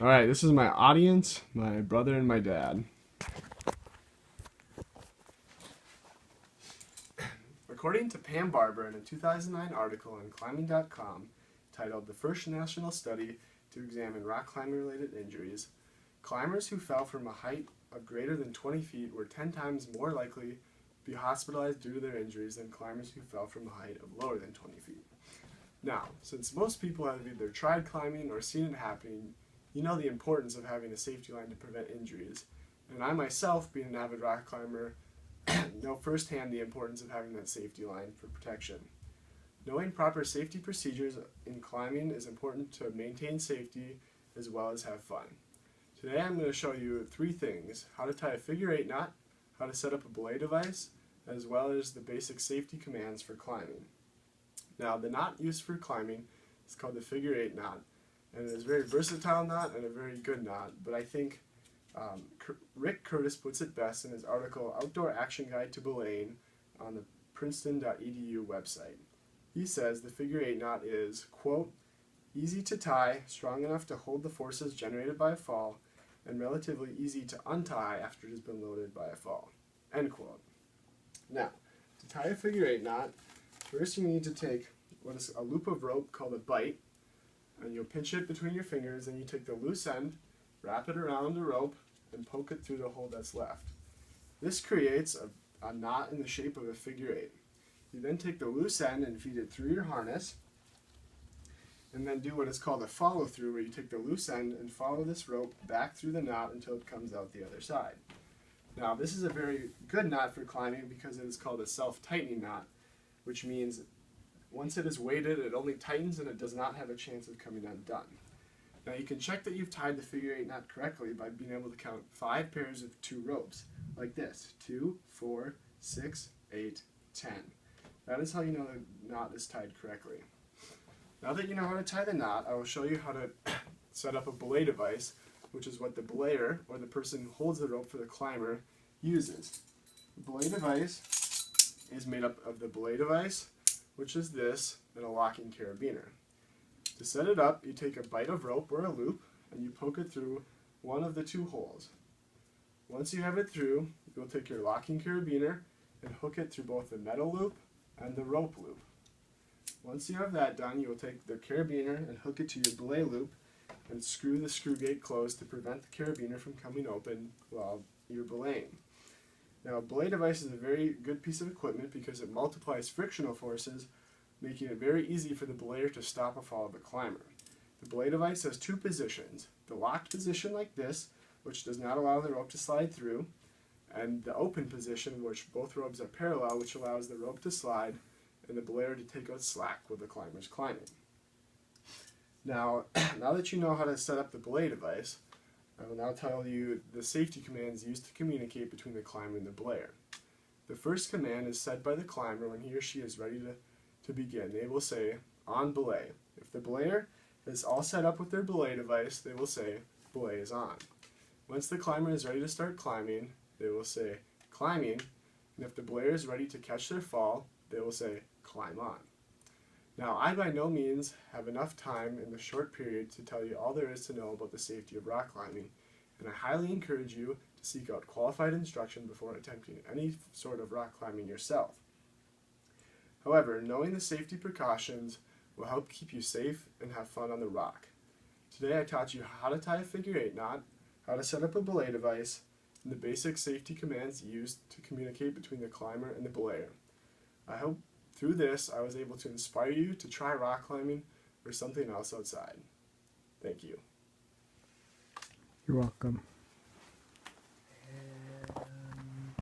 Alright, this is my audience, my brother and my dad. According to Pam Barber in a 2009 article on climbing.com titled "The First National Study to Examine Rock Climbing Related Injuries," climbers who fell from a height of greater than 20 feet were 10 times more likely to be hospitalized due to their injuries than climbers who fell from a height of lower than 20 feet. Now, since most people have either tried climbing or seen it happening, you know the importance of having a safety line to prevent injuries. And I myself, being an avid rock climber, know firsthand the importance of having that safety line for protection. Knowing proper safety procedures in climbing is important to maintain safety as well as have fun. Today I'm going to show you 3 things: how to tie a figure 8 knot, how to set up a belay device, as well as the basic safety commands for climbing. Now, the knot used for climbing is called the figure 8 knot, and it is a very versatile knot and a very good knot, but I think Rick Curtis puts it best in his article Outdoor Action Guide to Belaying on the princeton.edu website. He says the figure 8 knot is, quote, easy to tie, strong enough to hold the forces generated by a fall, and relatively easy to untie after it has been loaded by a fall, end quote. Now, to tie a figure 8 knot, first you need to take what is a loop of rope called a bight, and you'll pinch it between your fingers, and you take the loose end, wrap it around the rope, and poke it through the hole that's left. This creates a knot in the shape of a figure 8. You then take the loose end and feed it through your harness, and then do what is called a follow through, where you take the loose end and follow this rope back through the knot until it comes out the other side. Now, this is a very good knot for climbing because it is called a self-tightening knot, which means once it is weighted, it only tightens and it does not have a chance of coming undone. Now, you can check that you've tied the figure 8 knot correctly by being able to count 5 pairs of 2 ropes, like this: 2, 4, 6, 8, 10. That is how you know the knot is tied correctly. Now that you know how to tie the knot, I will show you how to set up a belay device, which is what the belayer, or the person who holds the rope for the climber, uses. The belay device is made up of the belay device, which is this, and a locking carabiner. To set it up, you take a bight of rope or a loop, and you poke it through one of the 2 holes. Once you have it through, you'll take your locking carabiner and hook it through both the metal loop and the rope loop. Once you have that done, you will take the carabiner and hook it to your belay loop and screw the screw gate closed to prevent the carabiner from coming open while you're belaying. Now, a belay device is a very good piece of equipment because it multiplies frictional forces, making it very easy for the belayer to stop a fall of a climber. The belay device has 2 positions: the locked position like this, which does not allow the rope to slide through, and the open position, which both ropes are parallel, which allows the rope to slide and the belayer to take out slack while the climber is climbing. Now, now that you know how to set up the belay device, I will now tell you the safety commands used to communicate between the climber and the belayer. The first command is said by the climber when he or she is ready to begin. They will say, on belay. If the belayer is all set up with their belay device, they will say, belay is on. Once the climber is ready to start climbing, they will say, climbing, and if the belayer is ready to catch their fall, they will say, climb on. Now, I by no means have enough time in the short period to tell you all there is to know about the safety of rock climbing, and I highly encourage you to seek out qualified instruction before attempting any sort of rock climbing yourself. However, knowing the safety precautions will help keep you safe and have fun on the rock. Today I taught you how to tie a figure 8 knot, how to set up a belay device, and the basic safety commands used to communicate between the climber and the belayer. I hope through this I was able to inspire you to try rock climbing or something else outside. Thank you. You're welcome.